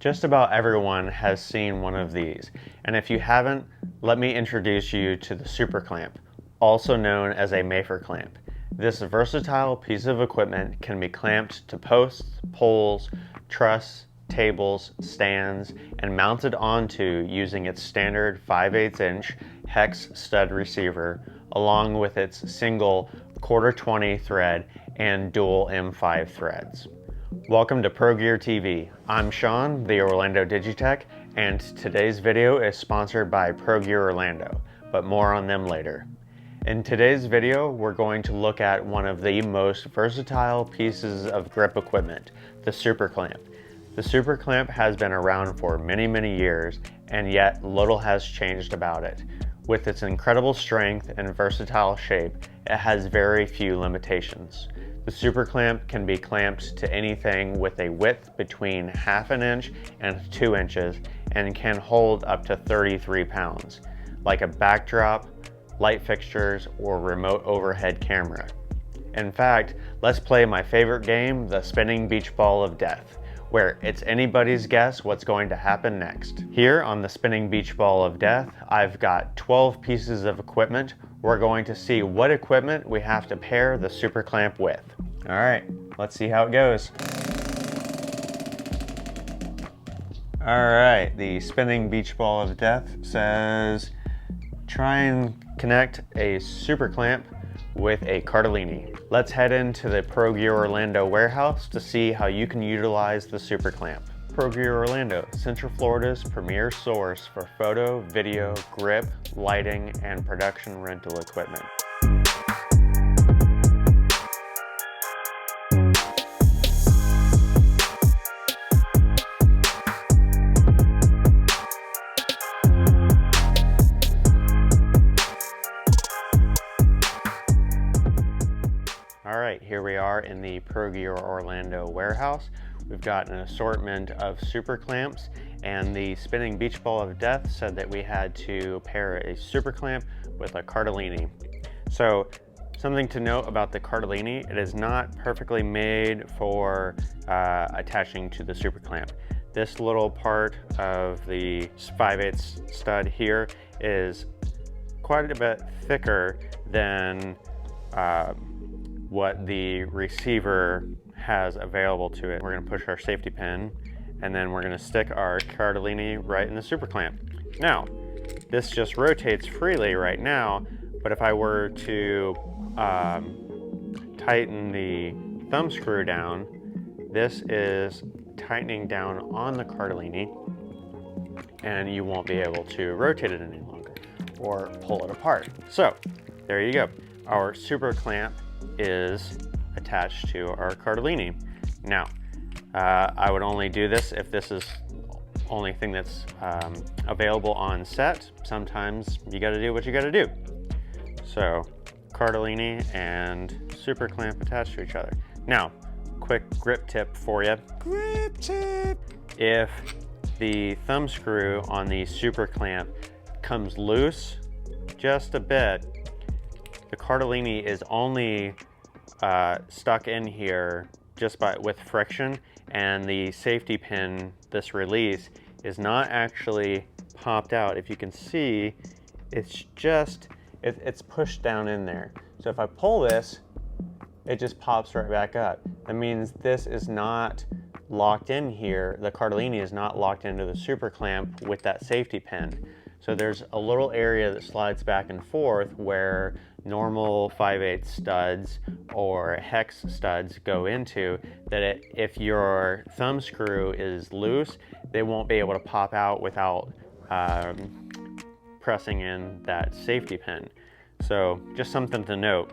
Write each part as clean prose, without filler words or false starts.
Just about everyone has seen one of these, and if you haven't, let me introduce you to the Super Clamp, also known as a Mafer clamp. This versatile piece of equipment can be clamped to posts, poles, truss, tables, stands, and mounted onto using its standard 5/8 inch hex stud receiver, along with its single 1/4-20 thread and dual M5 threads. Welcome to Pro Gear TV. I'm Sean, the Orlando Digitech, and today's video is sponsored by Pro Gear Orlando, but more on them later. In today's video, we're going to look at one of the most versatile pieces of grip equipment, the Super Clamp. The Super Clamp has been around for many years, and yet little has changed about it. With its incredible strength and versatile shape, it has very few limitations. The Super Clamp can be clamped to anything with a width between 1/2 inch and 2 inches and can hold up to 33 pounds, like a backdrop, light fixtures, or remote overhead camera. In fact, let's play my favorite game, the spinning beach ball of death, where it's anybody's guess what's going to happen next. Here on the spinning beach ball of death, I've got 12 pieces of equipment. We're going to see what equipment we have to pair the Super Clamp with. All right, let's see how it goes. All right, the spinning beach ball of death says, try and connect a Super Clamp with a cardellini. Let's head into the Pro Gear Orlando warehouse to see how you can utilize the Super Clamp. Pro Gear Orlando, Central Florida's premier source for photo, video, grip, lighting, and production rental equipment. All right, here we are in the Pro Gear Orlando warehouse. We've got an assortment of Super Clamps, and the spinning beach ball of death said that we had to pair a Super Clamp with a cardellini. So something to note about the cardellini, it is not perfectly made for attaching to the Super Clamp. This little part of the 5/8 stud here is quite a bit thicker than what the receiver has available to it. We're going to push our safety pin, and then we're going to stick our cardellini right in the Super Clamp. Now, this just rotates freely right now, but if I were to tighten the thumb screw down, this is tightening down on the cardellini, and you won't be able to rotate it any longer or pull it apart. So, there you go. Our Super Clamp is attached to our cardellini. Now, I would only do this if this is only thing that's available on set. Sometimes you got to do what you got to do. So, cardellini and Super Clamp attached to each other. Now, quick grip tip for you. Grip tip! If the thumb screw on the Super Clamp comes loose just a bit, the cardellini is only stuck in here just with friction, and the safety pin, this release, is not actually popped out. If you can see, it's just, it's pushed down in there. So if I pull this, it just pops right back up. That means this is not locked in here. The cardellini is not locked into the Super Clamp with that safety pin. So there's a little area that slides back and forth where normal 5/8 studs or hex studs go into, that if your thumb screw is loose, they won't be able to pop out without pressing in that safety pin. So just something to note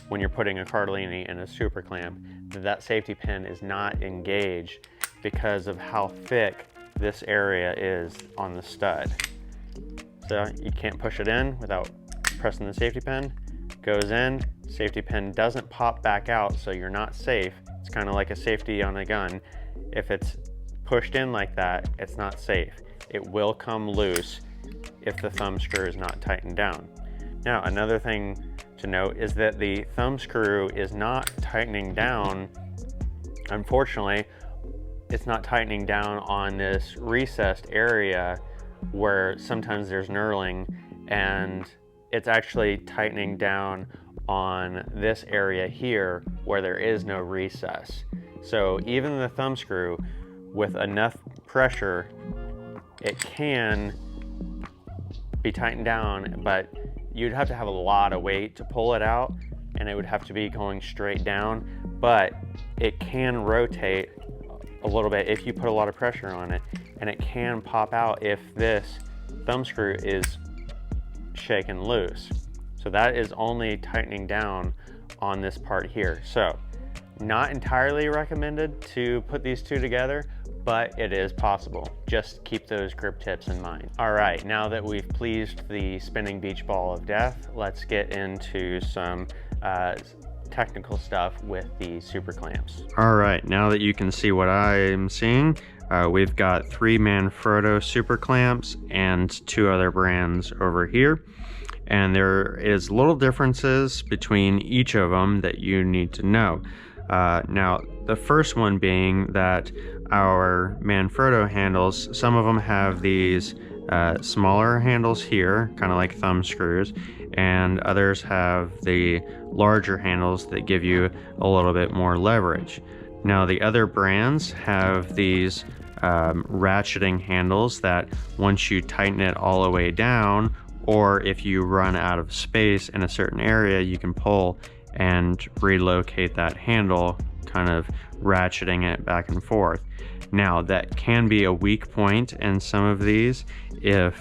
when you're putting a cardellini in a Super Clamp, that safety pin is not engaged because of how thick this area is on the stud. So you can't push it in without pressing the safety pin. Goes in, safety pin doesn't pop back out, so you're not safe. It's kind of like a safety on a gun. If it's pushed in like that, it's not safe. It will come loose if the thumb screw is not tightened down. Now, another thing to note is that the thumb screw is not tightening down, unfortunately, it's not tightening down on this recessed area where sometimes there's knurling, and it's actually tightening down on this area here where there is no recess. So even the thumb screw, with enough pressure, it can be tightened down, but you'd have to have a lot of weight to pull it out, and it would have to be going straight down. But it can rotate a little bit if you put a lot of pressure on it, and it can pop out if this thumb screw is shaken loose. So that is only tightening down on this part here. So not entirely recommended to put these two together, but it is possible. Just keep those grip tips in mind. All right, now that we've pleased the spinning beach ball of death, let's get into some technical stuff with the super clamps. All right, now that you can see what I'm seeing, we've got 3 Manfrotto Super Clamps and 2 other brands over here. And there is little differences between each of them that you need to know. Now, the first one being that our Manfrotto handles, some of them have these smaller handles here, kind of like thumb screws, and others have the larger handles that give you a little bit more leverage. Now, the other brands have these ratcheting handles that once you tighten it all the way down, or if you run out of space in a certain area, you can pull and relocate that handle, kind of ratcheting it back and forth. Now, that can be a weak point in some of these if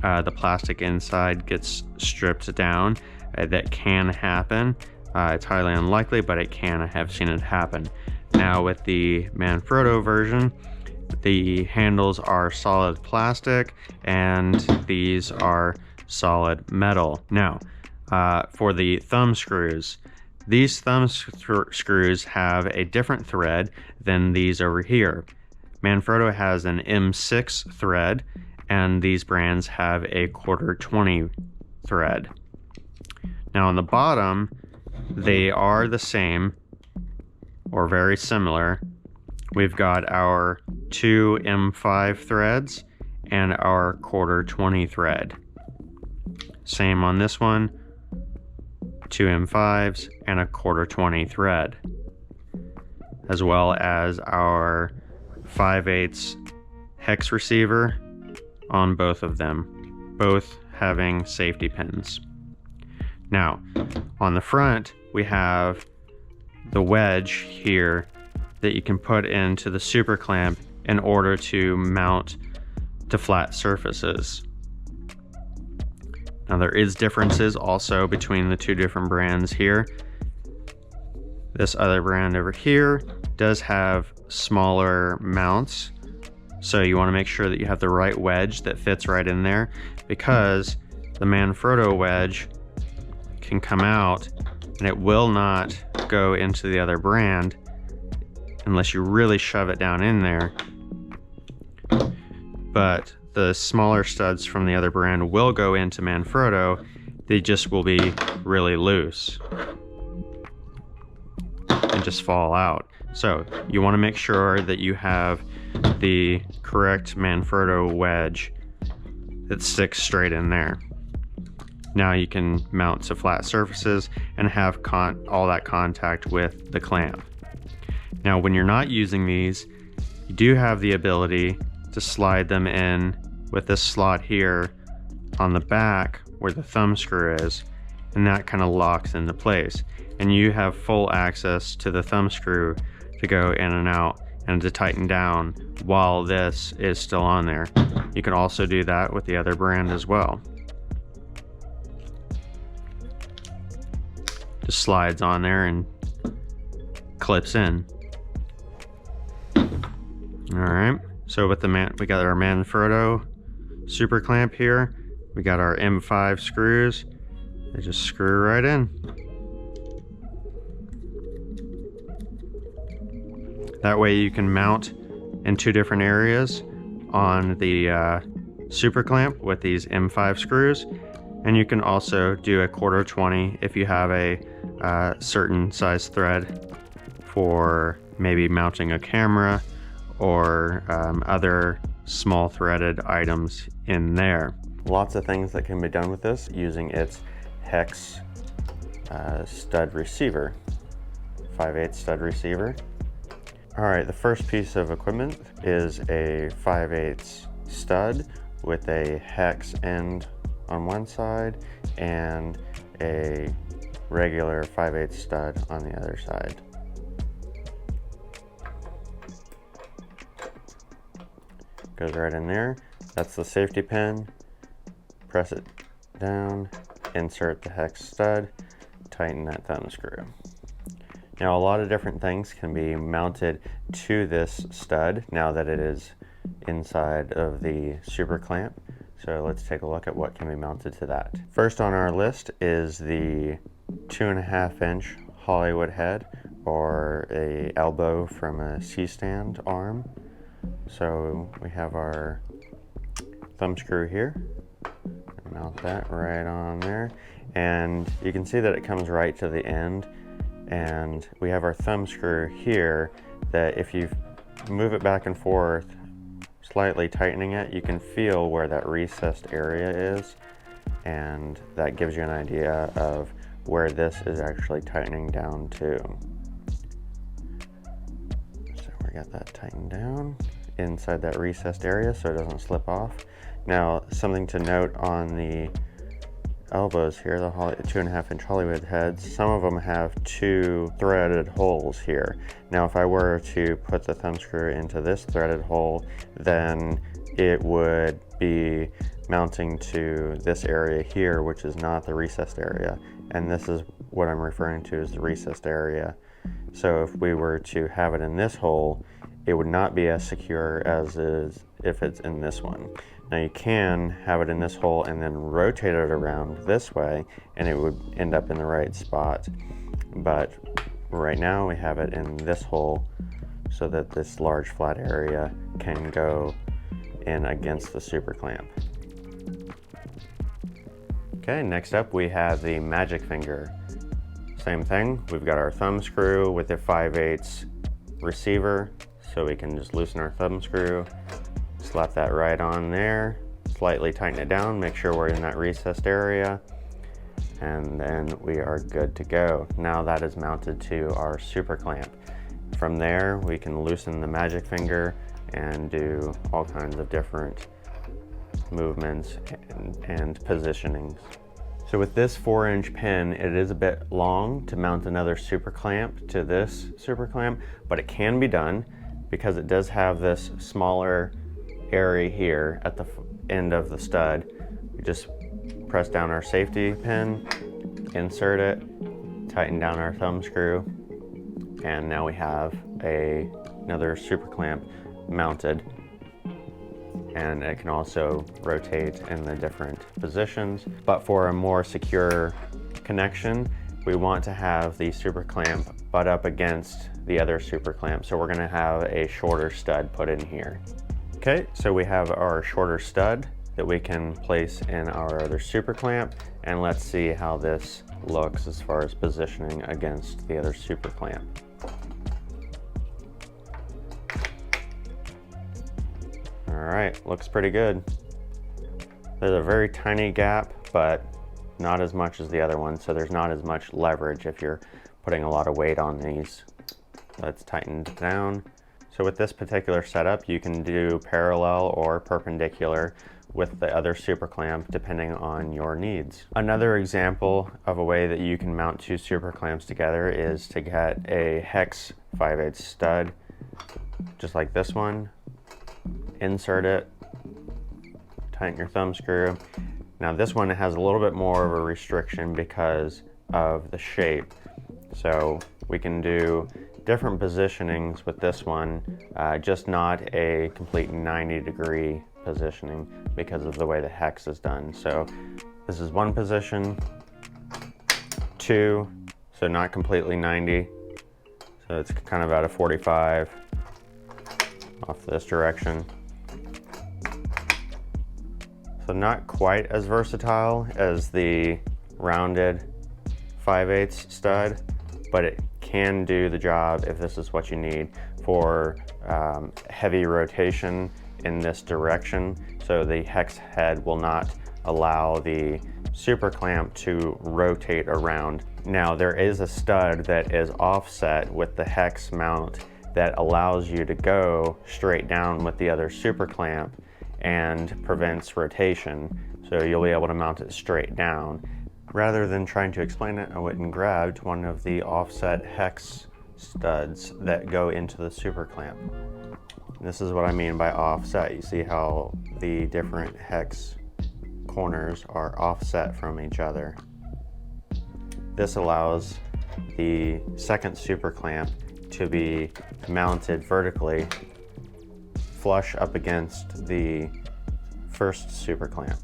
the plastic inside gets stripped down. That can happen. It's highly unlikely, but it can. I have seen it happen. Now, with the Manfrotto version, the handles are solid plastic and these are solid metal. Now, for the thumb screws, these thumb screws have a different thread than these over here. Manfrotto has an M6 thread, and these brands have a 1/4-20 thread. Now on the bottom, they are the same or very similar. We've got our 2 M5 threads and our 1/4-20 thread. Same on this one, 2 M5s and a 1/4-20 thread, as well as our 5/8 hex receiver on both of them, both having safety pins. Now, on the front, we have the wedge here that you can put into the super clamp in order to mount to flat surfaces. Now, there is differences also between the 2 different brands here. This other brand over here does have smaller mounts, so you want to make sure that you have the right wedge that fits right in there, because the Manfrotto wedge can come out and it will not go into the other brand unless you really shove it down in there. But the smaller studs from the other brand will go into Manfrotto. They just will be really loose and just fall out. So you want to make sure that you have the correct Manfrotto wedge that sticks straight in there. Now you can mount to flat surfaces and have all that contact with the clamp. Now, when you're not using these, you do have the ability to slide them in with this slot here on the back where the thumb screw is, and that kind of locks into place. And you have full access to the thumb screw to go in and out and to tighten down while this is still on there. You can also do that with the other brand as well. Just slides on there and clips in. All right, so with we got our Manfrotto Super Clamp here. We got our M5 screws. They just screw right in. That way you can mount in 2 different areas on the Super Clamp with these M5 screws, and you can also do a 1/4-20 if you have a certain size thread for maybe mounting a camera or other small threaded items in there. Lots of things that can be done with this using its hex stud receiver, 5/8 stud receiver. All right, the first piece of equipment is a 5/8 stud with a hex end on one side and a regular 5/8 stud on the other side. Goes right in there. That's the safety pin. Press it down, insert the hex stud, tighten that thumb screw. Now, a lot of different things can be mounted to this stud now that it is inside of the super clamp. So let's take a look at what can be mounted to that. First on our list is the 2.5 inch Hollywood head, or a elbow from a C-stand arm. So we have our thumb screw here. Mount that right on there, and you can see that it comes right to the end, and we have our thumb screw here that if you move it back and forth, slightly tightening it, you can feel where that recessed area is, and that gives you an idea of where this is actually tightening down to. So we got that tightened down inside that recessed area so it doesn't slip off. Now, something to note on the elbows here, the 2.5 inch Hollywood heads, some of them have 2 threaded holes here. Now, if I were to put the thumb screw into this threaded hole, then it would be mounting to this area here, which is not the recessed area. And this is what I'm referring to as the recessed area. So if we were to have it in this hole, it would not be as secure as is if it's in this one. Now, you can have it in this hole and then rotate it around this way and it would end up in the right spot. But right now we have it in this hole so that this large flat area can go in against the super clamp. Okay, next up we have the magic finger. Same thing, we've got our thumb screw with a 5/8 receiver, so we can just loosen our thumb screw, slap that right on there, slightly tighten it down, make sure we're in that recessed area, and then we are good to go. Now that is mounted to our super clamp. From there, we can loosen the magic finger and do all kinds of different movements and positionings. So with this 4-inch pin, it is a bit long to mount another super clamp to this super clamp, but it can be done because it does have this smaller area here at the end of the stud. We just press down our safety pin, insert it, tighten down our thumb screw, and now we have another super clamp mounted. And it can also rotate in the different positions. But for a more secure connection, we want to have the super clamp butt up against the other super clamp. So we're gonna have a shorter stud put in here. Okay, so we have our shorter stud that we can place in our other super clamp, and let's see how this looks as far as positioning against the other super clamp. All right, looks pretty good. There's a very tiny gap, but not as much as the other one, so there's not as much leverage if you're putting a lot of weight on these. Let's tighten it down. So with this particular setup, you can do parallel or perpendicular with the other super clamp depending on your needs. Another example of a way that you can mount 2 super clamps together is to get a hex 5/8 stud, just like this one. Insert it, tighten your thumb screw. Now this one has a little bit more of a restriction because of the shape. So we can do different positionings with this one, just not a complete 90-degree positioning because of the way the hex is done. So this is one position, 2, so not completely 90. So it's kind of at a 45 off this direction. So not quite as versatile as the rounded 5/8 stud, but it can do the job if this is what you need. for heavy rotation in this direction, so the hex head will not allow the super clamp to rotate around. Now there is a stud that is offset with the hex mount that allows you to go straight down with the other super clamp and prevents rotation, so you'll be able to mount it straight down. Rather than trying to explain it, I went and grabbed one of the offset hex studs that go into the super clamp. This is what I mean by offset. You see how the different hex corners are offset from each other. This allows the second super clamp to be mounted vertically, flush up against the first super clamp.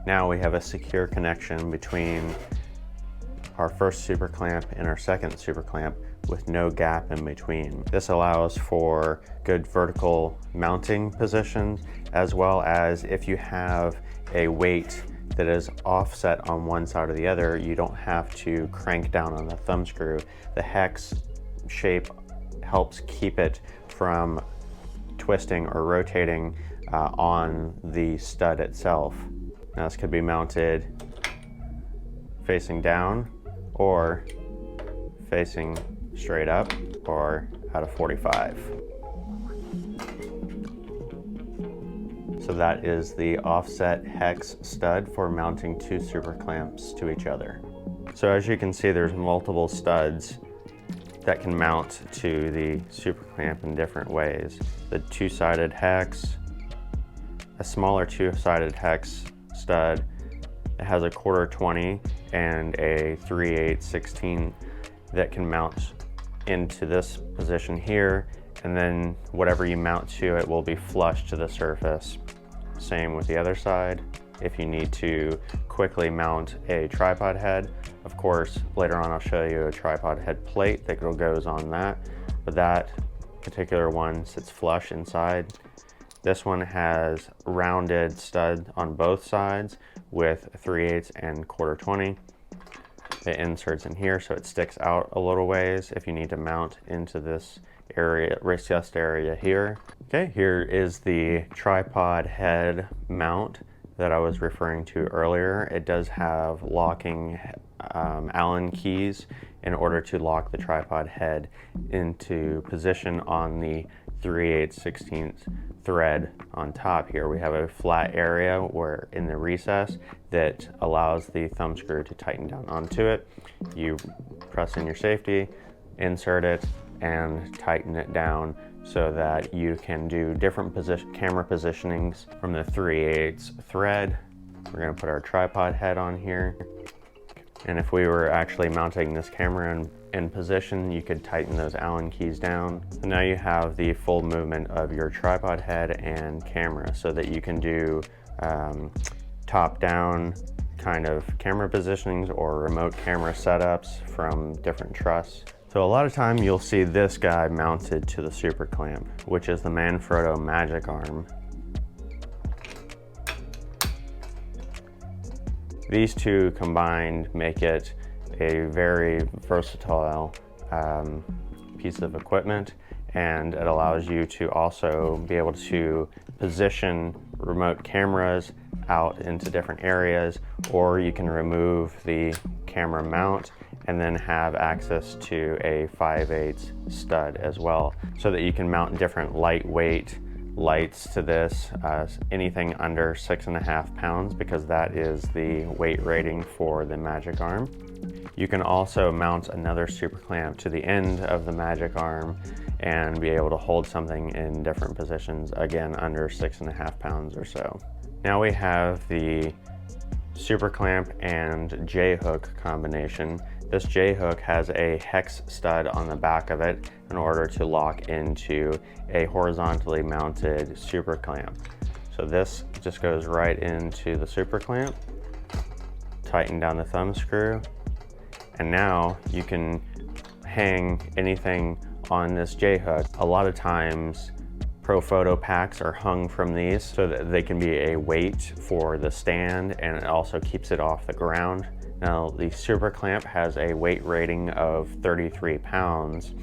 Now we have a secure connection between our first super clamp and our second super clamp with no gap in between. This allows for good vertical mounting positions, as well as if you have a weight that is offset on one side or the other, you don't have to crank down on the thumb screw. The hex shape helps keep it from twisting or rotating on the stud itself. Now this could be mounted facing down or facing straight up or at a 45. So that is the offset hex stud for mounting two super clamps to each other. So as you can see, there's multiple studs that can mount to the super clamp in different ways. The two-sided hex, a smaller two-sided hex stud, it has a 1/4 20 and a 3/8 16 that can mount into this position here, and then whatever you mount to it will be flush to the surface. Same with the other side. If you need to quickly mount a tripod head, of course later on I'll show you a tripod head plate that goes on that, but that particular one sits flush inside. This one has rounded stud on both sides with 3/8 and 1/4 20. It inserts in here so it sticks out a little ways if you need to mount into this area, recessed area here. Okay, here is the tripod head mount that I was referring to earlier. It does have locking Allen keys in order to lock the tripod head into position on the 3/8 16th thread on top here. We have a flat area where in the recess that allows the thumb screw to tighten down onto it. You press in your safety, insert it, and tighten it down so that you can do different camera positionings from the 3/8 thread. We're going to put our tripod head on here. And if we were actually mounting this camera in position, you could tighten those Allen keys down. And now you have the full movement of your tripod head and camera so that you can do top-down kind of camera positionings or remote camera setups from different trusses. So a lot of time you'll see this guy mounted to the super clamp, which is the Manfrotto Magic Arm. These two combined make it a very versatile piece of equipment, and it allows you to also be able to position remote cameras out into different areas, or you can remove the camera mount and then have access to a 5/8 stud as well, so that you can mount different lightweight lights to this, anything under 6.5 pounds, because that is the weight rating for the Magic Arm. You can also mount another super clamp to the end of the Magic Arm and be able to hold something in different positions, again under 6.5 pounds or so. Now we have the super clamp and J-hook combination. This J-hook has a hex stud on the back of it in order to lock into a horizontally mounted super clamp. So this just goes right into the super clamp, tighten down the thumb screw, and now you can hang anything on this J-hook. A lot of times Pro photo packs are hung from these so that they can be a weight for the stand, and it also keeps it off the ground. Now the super clamp has a weight rating of 33 pounds,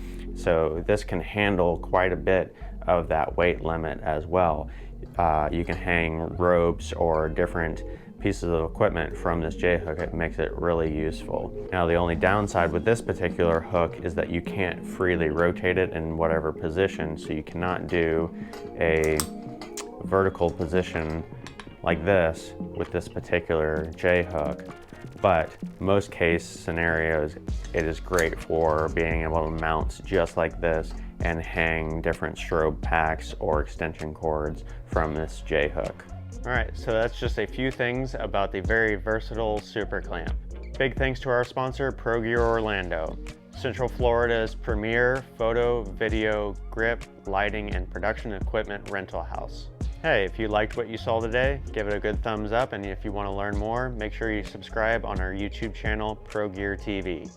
So this can handle quite a bit of that weight limit as well. You can hang ropes or different pieces of equipment from this J-hook. It makes it really useful. Now the only downside with this particular hook is that you can't freely rotate it in whatever position, so you cannot do a vertical position like this with this particular J-hook. But most case scenarios, it is great for being able to mount just like this and hang different strobe packs or extension cords from this J-hook. All right, so that's just a few things about the very versatile Super Clamp. Big thanks to our sponsor, Pro Gear Orlando, Central Florida's premier photo, video, grip, lighting, and production equipment rental house. Hey, if you liked what you saw today, give it a good thumbs up, and if you want to learn more, make sure you subscribe on our YouTube channel, Pro Gear TV.